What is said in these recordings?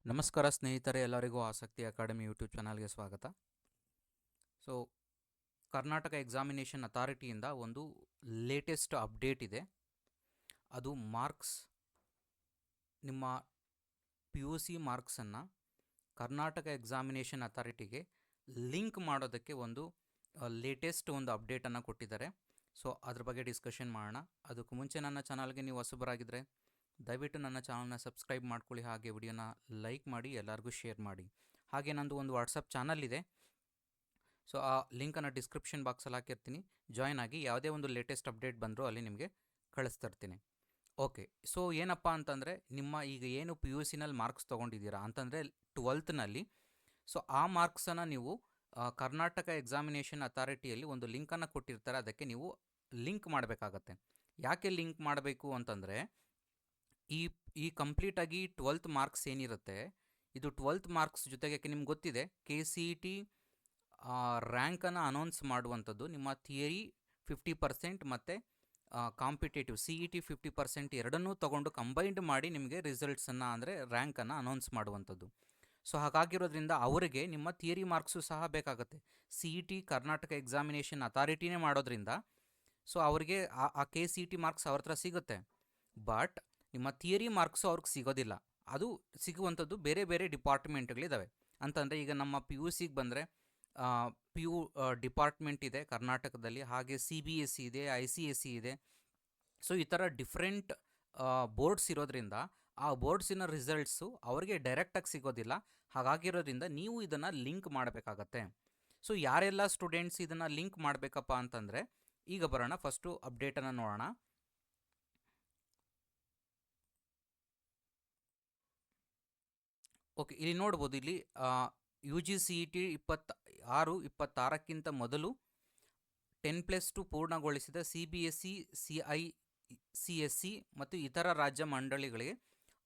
ನಮಸ್ಕಾರ ಸ್ನೇಹಿತರೆ, ಎಲ್ಲರಿಗೂ ಆಸಕ್ತಿ ಅಕಾಡೆಮಿ ಯೂಟ್ಯೂಬ್ ಚಾನಲ್ಗೆ ಸ್ವಾಗತ. ಸೊ ಕರ್ನಾಟಕ ಎಕ್ಸಾಮಿನೇಷನ್ ಅಥಾರಿಟಿಯಿಂದ ಒಂದು ಲೇಟೆಸ್ಟ್ ಅಪ್ಡೇಟ್ ಇದೆ. ಅದು ಮಾರ್ಕ್ಸ್, ನಿಮ್ಮ ಪಿ ಯು ಸಿ ಮಾರ್ಕ್ಸನ್ನು ಕರ್ನಾಟಕ ಎಕ್ಸಾಮಿನೇಷನ್ ಅಥಾರಿಟಿಗೆ ಲಿಂಕ್ ಮಾಡೋದಕ್ಕೆ ಒಂದು ಲೇಟೆಸ್ಟ್ ಒಂದು ಅಪ್ಡೇಟನ್ನು ಕೊಟ್ಟಿದ್ದಾರೆ. ಸೊ ಅದ್ರ ಬಗ್ಗೆ ಡಿಸ್ಕಷನ್ ಮಾಡೋಣ. ಅದಕ್ಕೂ ಮುಂಚೆ ನನ್ನ ಚಾನಲ್ಗೆ ನೀವು ಹೊಸಬರಾಗಿದ್ದರೆ ದಯವಿಟ್ಟು ನನ್ನ ಚಾನಲ್ನ ಸಬ್ಸ್ಕ್ರೈಬ್ ಮಾಡ್ಕೊಳ್ಳಿ, ಹಾಗೆ ವಿಡಿಯೋನ ಲೈಕ್ ಮಾಡಿ, ಎಲ್ಲರಿಗೂ ಶೇರ್ ಮಾಡಿ. ಹಾಗೆ ನಂದು ಒಂದು ವಾಟ್ಸಪ್ ಚಾನಲ್ ಇದೆ. ಸೊ ಆ ಲಿಂಕನ್ನು ಡಿಸ್ಕ್ರಿಪ್ಷನ್ ಬಾಕ್ಸಲ್ಲಿ ಹಾಕಿರ್ತೀನಿ, ಜಾಯ್ನ್ ಆಗಿ. ಯಾವುದೇ ಒಂದು ಲೇಟೆಸ್ಟ್ ಅಪ್ಡೇಟ್ ಬಂದರೂ ಅಲ್ಲಿ ನಿಮಗೆ ಕಳಿಸ್ತಿರ್ತೀನಿ. ಓಕೆ, ಸೊ ಏನಪ್ಪ ಅಂತಂದರೆ, ನಿಮ್ಮ ಈಗ ಏನು ಪಿ ಯು ಸಿನಲ್ಲಿ ಮಾರ್ಕ್ಸ್ ತೊಗೊಂಡಿದ್ದೀರಾ ಅಂತಂದರೆ 12ನಲ್ಲಿ, ಸೊ ಆ ಮಾರ್ಕ್ಸನ್ನು ನೀವು ಕರ್ನಾಟಕ ಎಕ್ಸಾಮಿನೇಷನ್ ಅಥಾರಿಟಿಯಲ್ಲಿ ಒಂದು ಲಿಂಕನ್ನು ಕೊಟ್ಟಿರ್ತಾರೆ, ಅದಕ್ಕೆ ನೀವು ಲಿಂಕ್ ಮಾಡಬೇಕಾಗತ್ತೆ. ಯಾಕೆ ಲಿಂಕ್ ಮಾಡಬೇಕು ಅಂತಂದರೆ, ಈ ಕಂಪ್ಲೀಟಾಗಿ 12th ಮಾರ್ಕ್ಸ್ ಏನಿರುತ್ತೆ, ಇದು 12th ಮಾರ್ಕ್ಸ್ ಜೊತೆಗೆ ನಿಮ್ಗೆ ಗೊತ್ತಿದೆ KCET ರ್ಯಾಂಕನ್ನು ಅನೌನ್ಸ್ ಮಾಡುವಂಥದ್ದು. ನಿಮ್ಮ ಥಿಯರಿ 50% ಮತ್ತು ಕಾಂಪಿಟೇಟಿವ್ CET 50% ಎರಡನ್ನೂ ತೊಗೊಂಡು ಕಂಬೈಂಡ್ ಮಾಡಿ ನಿಮಗೆ ರಿಸಲ್ಟ್ಸನ್ನು ಅಂದರೆ ರ್ಯಾಂಕನ್ನು ಅನೌನ್ಸ್ ಮಾಡುವಂಥದ್ದು. ಸೊ ಹಾಗಾಗಿರೋದ್ರಿಂದ ಅವರಿಗೆ ನಿಮ್ಮ ಥಿಯರಿ ಮಾರ್ಕ್ಸು ಸಹ ಬೇಕಾಗುತ್ತೆ. CET ಕರ್ನಾಟಕ ಎಕ್ಸಾಮಿನೇಷನ್ ಅಥಾರಿಟಿನೇ ಮಾಡೋದ್ರಿಂದ ಸೊ ಅವರಿಗೆ ಆ KCET ಮಾರ್ಕ್ಸ್ ಅವ್ರ ಹತ್ರ ಸಿಗುತ್ತೆ. ಬಟ್ ನಿಮ್ಮ ಥಿಯರಿ ಮಾರ್ಕ್ಸು ಅವ್ರಿಗೆ ಸಿಗೋದಿಲ್ಲ. ಅದು ಸಿಗುವಂಥದ್ದು ಬೇರೆ ಬೇರೆ ಡಿಪಾರ್ಟ್ಮೆಂಟ್ಗಳಿದ್ದಾವೆ. ಅಂತಂದರೆ ಈಗ ನಮ್ಮ ಪಿ ಯು ಸಿಗೆ ಬಂದರೆ PU ಡಿಪಾರ್ಟ್ಮೆಂಟ್ ಇದೆ ಕರ್ನಾಟಕದಲ್ಲಿ, ಹಾಗೆ CBSE ಇದೆ, ICSE ಇದೆ. ಸೊ ಈ ಥರ ಡಿಫ್ರೆಂಟ್ ಬೋರ್ಡ್ಸ್ ಇರೋದ್ರಿಂದ ಆ ಬೋರ್ಡ್ಸಿನ ರಿಸಲ್ಟ್ಸು ಅವರಿಗೆ ಡೈರೆಕ್ಟಾಗಿ ಸಿಗೋದಿಲ್ಲ. ಹಾಗಾಗಿರೋದ್ರಿಂದ ನೀವು ಇದನ್ನು ಲಿಂಕ್ ಮಾಡಬೇಕಾಗತ್ತೆ. ಸೊ ಯಾರೆಲ್ಲ ಸ್ಟೂಡೆಂಟ್ಸ್ ಇದನ್ನು ಲಿಂಕ್ ಮಾಡಬೇಕಪ್ಪ ಅಂತಂದರೆ, ಈಗ ಬರೋಣ, ಫಸ್ಟು ಅಪ್ಡೇಟನ್ನು ನೋಡೋಣ. ಓಕೆ, ಇಲ್ಲಿ ನೋಡ್ಬೋದು, ಇಲ್ಲಿ UGCET 26-26ಕ್ಕಿಂತ ಮೊದಲು 10+2 ಪೂರ್ಣಗೊಳಿಸಿದ CBSE, CICSE ಮತ್ತು ಇತರ ರಾಜ್ಯ ಮಂಡಳಿಗಳಿಗೆ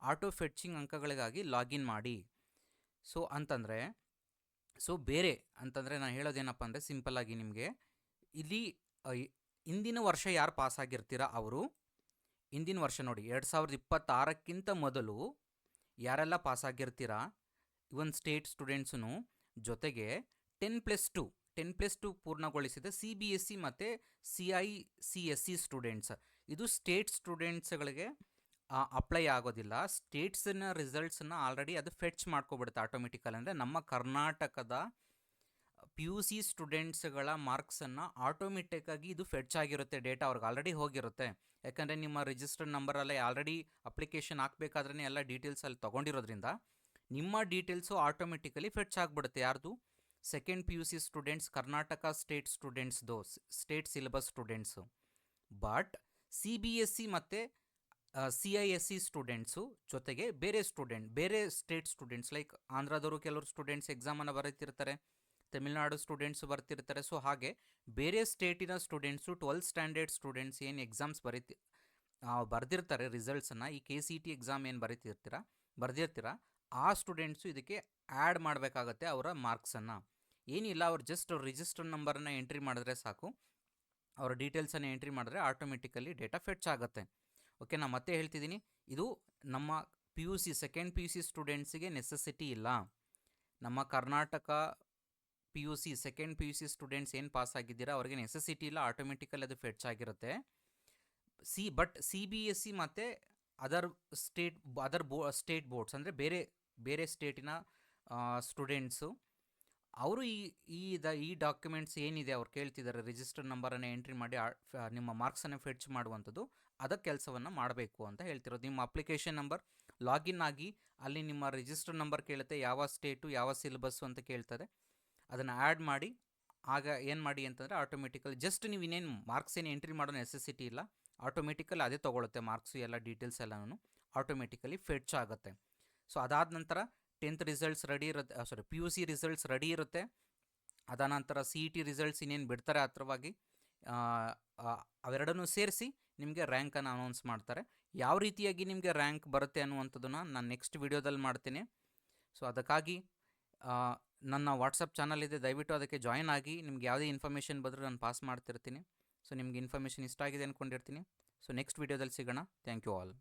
ಆಟೋ ಫೆಚ್ಚಿಂಗ್ ಅಂಕಗಳಿಗಾಗಿ ಲಾಗಿನ್ ಮಾಡಿ. ಸೊ ಅಂತಂದರೆ, ಸೊ ಬೇರೆ ಅಂತಂದರೆ ನಾನು ಹೇಳೋದೇನಪ್ಪ ಅಂದರೆ, ಸಿಂಪಲ್ಲಾಗಿ ನಿಮಗೆ ಇಲ್ಲಿ ಇಂದಿನ ವರ್ಷ ಯಾರು ಪಾಸಾಗಿರ್ತೀರ ಅವರು, ಇಂದಿನ ವರ್ಷ ನೋಡಿ 2026ಕ್ಕಿಂತ ಮೊದಲು ಯಾರೆಲ್ಲ ಪಾಸಾಗಿರ್ತೀರಾ, ಇವನ್ ಸ್ಟೇಟ್ ಸ್ಟೂಡೆಂಟ್ಸೂ ಜೊತೆಗೆ 10+2 ಪೂರ್ಣಗೊಳಿಸಿದ CBSE ಮತ್ತು CICSE ಸ್ಟೂಡೆಂಟ್ಸ್, ಇದು ಸ್ಟೇಟ್ ಸ್ಟೂಡೆಂಟ್ಸ್ಗಳಿಗೆ ಅಪ್ಲೈ ಆಗೋದಿಲ್ಲ. ಸ್ಟೇಟ್ಸಿನ ರಿಸಲ್ಟ್ಸನ್ನು ಆಲ್ರೆಡಿ ಅದು ಫೆಚ್ ಮಾಡ್ಕೊಬಿಡುತ್ತೆ ಆಟೋಮೆಟಿಕಲ್. ಅಂದರೆ ನಮ್ಮ ಕರ್ನಾಟಕದ ಪಿ ಯು ಸಿ ಸ್ಟೂಡೆಂಟ್ಸ್ಗಳ ಮಾರ್ಕ್ಸನ್ನು ಆಟೋಮೆಟಿಕ್ಕಾಗಿ ಇದು ಫೆಚ್ ಆಗಿರುತ್ತೆ, ಡೇಟಾ ಅವ್ರಿಗೆ ಆಲ್ರೆಡಿ ಹೋಗಿರುತ್ತೆ. ಯಾಕಂದರೆ ನಿಮ್ಮ ರಿಜಿಸ್ಟರ್ಡ್ ನಂಬರಲ್ಲೇ ಆಲ್ರೆಡಿ ಅಪ್ಲಿಕೇಶನ್ ಹಾಕಬೇಕಾದ್ರೆ ಎಲ್ಲ ಡೀಟೇಲ್ಸ್ ಅಲ್ಲಿ ತೊಗೊಂಡಿರೋದ್ರಿಂದ ನಿಮ್ಮ ಡೀಟೇಲ್ಸು ಆಟೋಮೆಟಿಕಲಿ ಫೆಚ್ ಆಗಿಬಿಡುತ್ತೆ. ಯಾರ್ದು? Second PUC students, Karnataka state ಸ್ಟೂಡೆಂಟ್ಸ್ದು, state syllabus students. But CBSE ಮತ್ತು CISE ಸ್ಟೂಡೆಂಟ್ಸು ಜೊತೆಗೆ ಬೇರೆ ಸ್ಟೇಟ್ ಸ್ಟೂಡೆಂಟ್ಸ್, ಲೈಕ್ ಆಂಧ್ರದವರು ಕೆಲವರು ಸ್ಟೂಡೆಂಟ್ಸ್ ಎಕ್ಸಾಮನ್ನು ಬರೀತಿರ್ತಾರೆ, ತಮಿಳ್ನಾಡು ಸ್ಟೂಡೆಂಟ್ಸು ಬರ್ತಿರ್ತಾರೆ. ಸೊ ಹಾಗೆ ಬೇರೆ ಸ್ಟೇಟಿನ ಸ್ಟೂಡೆಂಟ್ಸು 12th ಸ್ಟ್ಯಾಂಡರ್ಡ್ ಸ್ಟೂಡೆಂಟ್ಸ್ ಏನು ಎಕ್ಸಾಮ್ಸ್ ಬರೆದಿರ್ತಾರೆ ರಿಸಲ್ಟ್ಸನ್ನು, ಈ KCET ಎಕ್ಸಾಮ್ ಏನು ಬರೆದಿರ್ತೀರ ಆ ಸ್ಟೂಡೆಂಟ್ಸು ಇದಕ್ಕೆ ಆ್ಯಡ್ ಮಾಡಬೇಕಾಗತ್ತೆ ಅವರ ಮಾರ್ಕ್ಸನ್ನು. ಏನಿಲ್ಲ, ಅವ್ರು ಜಸ್ಟ್ ರಿಜಿಸ್ಟರ್ ನಂಬರನ್ನು ಎಂಟ್ರಿ ಮಾಡಿದ್ರೆ ಸಾಕು, ಅವರ ಡೀಟೇಲ್ಸನ್ನು ಎಂಟ್ರಿ ಮಾಡಿದ್ರೆ ಆಟೋಮೆಟಿಕಲಿ ಡೇಟಾ ಫೆಚ್ ಆಗುತ್ತೆ. ಓಕೆ, ನಾನು ಮತ್ತೆ ಹೇಳ್ತಿದ್ದೀನಿ, ಇದು ನಮ್ಮ PUC ಸೆಕೆಂಡ್ PUC ಸ್ಟೂಡೆಂಟ್ಸಿಗೆ ನೆಸೆಸಿಟಿ ಇಲ್ಲ. ನಮ್ಮ Karnataka PUC second PUC students ಏನು ಪಾಸ್ ಆಗಿದ್ದೀರಾ ಅವ್ರಿಗೆ ನೆಸೆಸಿಟಿ ಇಲ್ಲ, ಆಟೋಮೆಟಿಕಲಿ ಅದು ಫೆಚ್ ಆಗಿರುತ್ತೆ. ಬಟ್ CBSE ಮತ್ತು ಅದರ್ ಸ್ಟೇಟ್ ಬೋರ್ಡ್ಸ್ ಅಂದರೆ ಬೇರೆ ಸ್ಟೇಟಿನ ಸ್ಟೂಡೆಂಟ್ಸು, ಅವರು ಈ ಡಾಕ್ಯುಮೆಂಟ್ಸ್ ಏನಿದೆ ಅವ್ರು ಕೇಳ್ತಿದ್ದಾರೆ, ರಿಜಿಸ್ಟರ್ ನಂಬರನ್ನು ಎಂಟ್ರಿ ಮಾಡಿ ನಿಮ್ಮ ಮಾರ್ಕ್ಸನ್ನು ಫೆಚ್ ಮಾಡುವಂಥದ್ದು, ಅದಕ್ಕೆ ಕೆಲಸವನ್ನು ಮಾಡಬೇಕು ಅಂತ ಹೇಳ್ತಿರೋದು. ನಿಮ್ಮ ಅಪ್ಲಿಕೇಶನ್ ನಂಬರ್ ಲಾಗಿನ್ ಆಗಿ ಅಲ್ಲಿ ನಿಮ್ಮ ರಿಜಿಸ್ಟರ್ ನಂಬರ್ ಕೇಳುತ್ತೆ, ಯಾವ ಸ್ಟೇಟು ಯಾವ ಸಿಲೆಬಸ್ಸು ಅಂತ ಕೇಳ್ತದೆ, ಅದನ್ನು ಆ್ಯಡ್ ಮಾಡಿ. ಆಗ ಏನು ಮಾಡಿ ಅಂತಂದರೆ ಆಟೋಮೆಟಿಕಲಿ ಜಸ್ಟ್ ನೀವು ಇನ್ನೇನು ಮಾರ್ಕ್ಸ್ ಏನು ಎಂಟ್ರಿ ಮಾಡೋ ನೆಸೆಸಿಟಿ ಇಲ್ಲ, ಆಟೋಮೆಟಿಕಲಿ ಅದೇ ತೊಗೊಳುತ್ತೆ ಮಾರ್ಕ್ಸು, ಎಲ್ಲ ಡೀಟೇಲ್ಸ್ ಎಲ್ಲನೂ ಆಟೋಮೆಟಿಕಲಿ ಫೆಚ್ ಆಗುತ್ತೆ. ಸೊ ಅದಾದ ನಂತರ 10th ರಿಸಲ್ಟ್ಸ್ ರೆಡಿ ಇರುತ್ತೆ, PUC ರಿಸಲ್ಟ್ಸ್ ರೆಡಿ ಇರುತ್ತೆ. ಅದಾದ ನಂತರ CET ರಿಸಲ್ಟ್ಸ್ ಇನ್ನೇನು ಬಿಡ್ತಾರೆ ಹತ್ರವಾಗಿ, ಅವೆರಡನ್ನೂ ಸೇರಿಸಿ ನಿಮಗೆ ರ್ಯಾಂಕನ್ನು ಅನೌನ್ಸ್ ಮಾಡ್ತಾರೆ. ಯಾವ ರೀತಿಯಾಗಿ ನಿಮಗೆ ರ್ಯಾಂಕ್ ಬರುತ್ತೆ ಅನ್ನುವಂಥದ್ದನ್ನು ನಾನು ನೆಕ್ಸ್ಟ್ ವೀಡಿಯೋದಲ್ಲಿ ಮಾಡ್ತೀನಿ. ಸೊ ಅದಕ್ಕಾಗಿ ನನ್ನ ವಾಟ್ಸಪ್ ಚಾನಲ್ ಇದೆ, ದಯವಿಟ್ಟು ಅದಕ್ಕೆ ಜಾಯ್ನ್ ಆಗಿ. ನಿಮ್ಗೆ ಯಾವುದೇ ಇನ್ಫಾರ್ಮೇಷನ್ ಬಂದರೂ ನಾನು ಪಾಸ್ ಮಾಡ್ತಿರ್ತೀನಿ. ಸೊ ನಿಮ್ಗೆ ಇನ್ಫಾರ್ಮೇಷನ್ ಇಷ್ಟ ಆಗಿದೆ ಅಂದ್ಕೊಂಡಿರ್ತೀನಿ. ಸೊ ನೆಕ್ಸ್ಟ್ ವೀಡಿಯೋದಲ್ಲಿ ಸಿಗೋಣ. Thank you all.